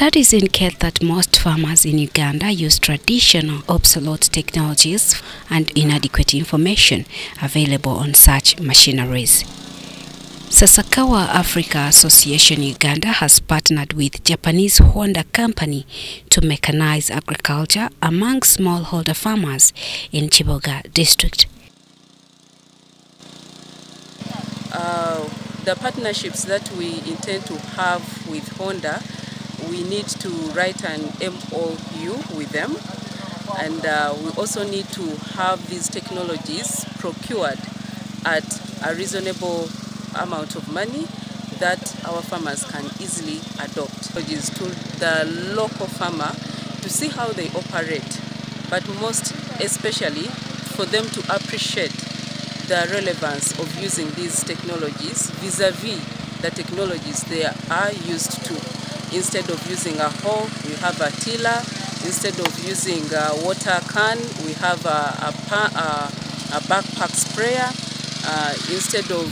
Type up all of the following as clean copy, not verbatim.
Studies indicate that most farmers in Uganda use traditional, obsolete technologies and inadequate information available on such machineries. Sasakawa Africa Association Uganda has partnered with Japanese Honda company to mechanize agriculture among smallholder farmers in Chiboga district. The partnerships that we intend to have with Honda, we need to write an MOU with them, and we also need to have these technologies procured at a reasonable amount of money that our farmers can easily adopt. It is to the local farmer to see how they operate, but most especially for them to appreciate the relevance of using these technologies vis-a-vis the technologies they are used to. Instead of using a hoe, we have a tiller. Instead of using a water can, we have a backpack sprayer. Instead of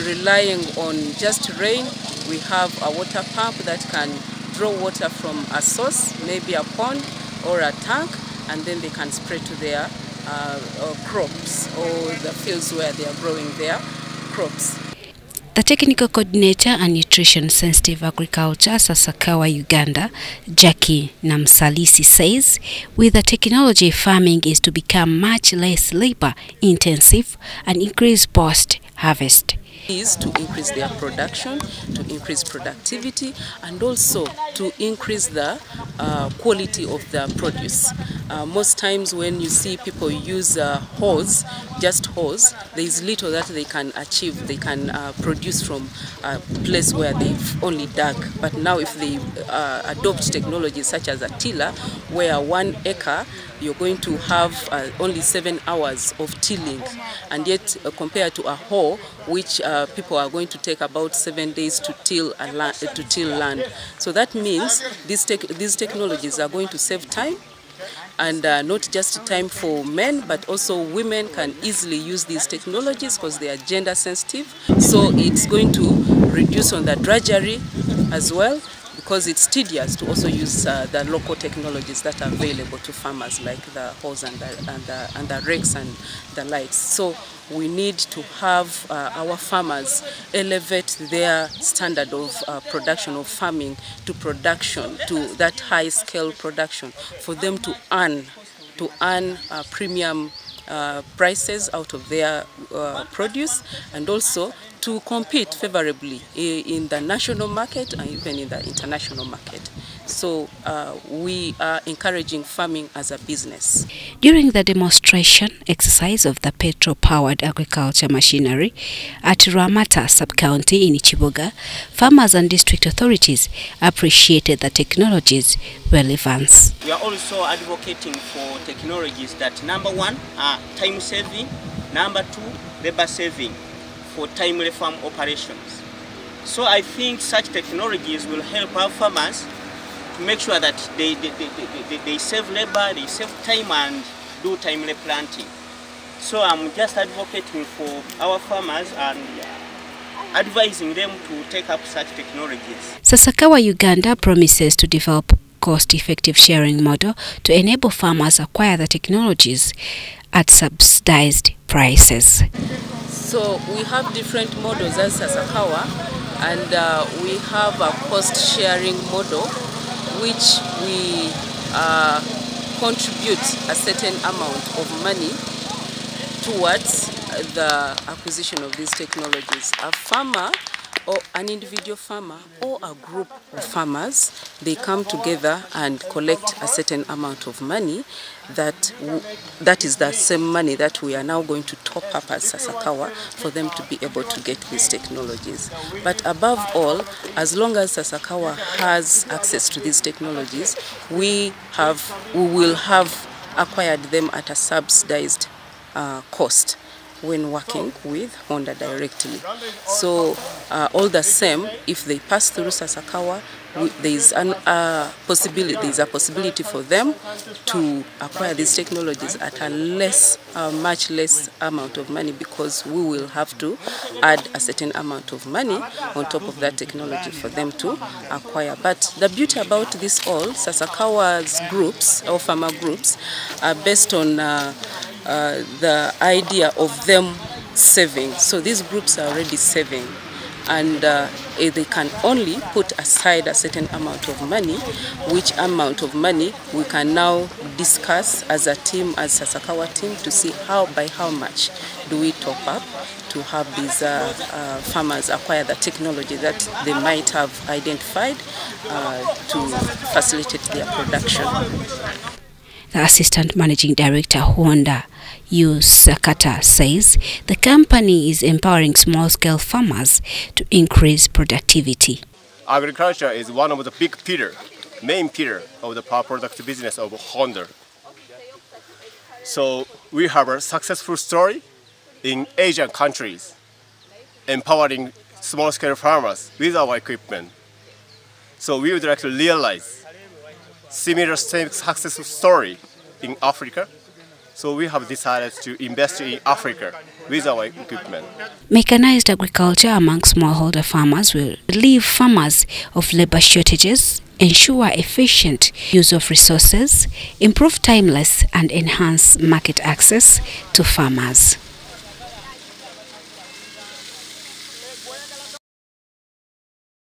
relying on just rain, we have a water pump that can draw water from a source, maybe a pond or a tank, and then they can spray to their crops or the fields where they are growing their crops. The Technical Coordinator and Nutrition Sensitive Agriculture, Sasakawa, Uganda, Jackie Namsalisi says, with the technology, farming is to become much less labor-intensive and increase post-harvest. Is to increase their production, to increase productivity, and also to increase the quality of the produce. Most times when you see people use hose, just hose, there is little that they can achieve. They can produce from a place where they've only dug. But now if they adopt technologies such as a tiller, where 1 acre you're going to have only 7 hours of tilling, and yet compared to a hoe, which people are going to take about 7 days to till land. So that means these technologies are going to save time, and not just time for men, but also women can easily use these technologies because they are gender sensitive. So it's going to reduce on the drudgery as well, because it's tedious to also use the local technologies that are available to farmers, like the hoes and the rakes and the lights. So we need to have our farmers elevate their standard of production, of farming to production, to that high-scale production, for them to earn premium prices out of their produce, and also to compete favorably in the national market and even in the international market. So we are encouraging farming as a business. During the demonstration exercise of the petrol-powered agriculture machinery at Ramata sub-county in Chiboga, farmers and district authorities appreciated the technology's relevance. We are also advocating for technologies that, number one, are time saving, number two, labor saving for timely farm operations. So I think such technologies will help our farmers to make sure that they save labor, they save time, and do timely planting. So I'm just advocating for our farmers and advising them to take up such technologies. Sasakawa, Uganda promises to develop cost-effective sharing model to enable farmers acquire the technologies at subsidized prices. So we have different models as Sasakawa, and we have a cost-sharing model which we contribute a certain amount of money towards the acquisition of these technologies. A farmer or an individual farmer or a group of farmers, they come together and collect a certain amount of money that is the same money that we are now going to top up as Sasakawa for them to be able to get these technologies. But above all, as long as Sasakawa has access to these technologies, we will have acquired them at a subsidized cost. when working with Honda directly. So all the same, if they pass through Sasakawa, there is a possibility for them to acquire these technologies at a much less amount of money, because we will have to add a certain amount of money on top of that technology for them to acquire. But the beauty about this all, Sasakawa's groups or farmer groups are based on the idea of them saving. So these groups are already saving, and they can only put aside a certain amount of money, which amount of money we can now discuss as a team, as Sasakawa team, to see by how much do we top up to have these farmers acquire the technology that they might have identified to facilitate their production. The Assistant Managing Director, Honda, Sakata, says the company is empowering small-scale farmers to increase productivity. Agriculture is one of the main pillar of the power product business of Honda. So we have a successful story in Asian countries, empowering small-scale farmers with our equipment. So we would like to realize similar successful story in Africa. So we have decided to invest in Africa with our equipment. Mechanized agriculture among smallholder farmers will relieve farmers of labor shortages, ensure efficient use of resources, improve timeless and enhance market access to farmers.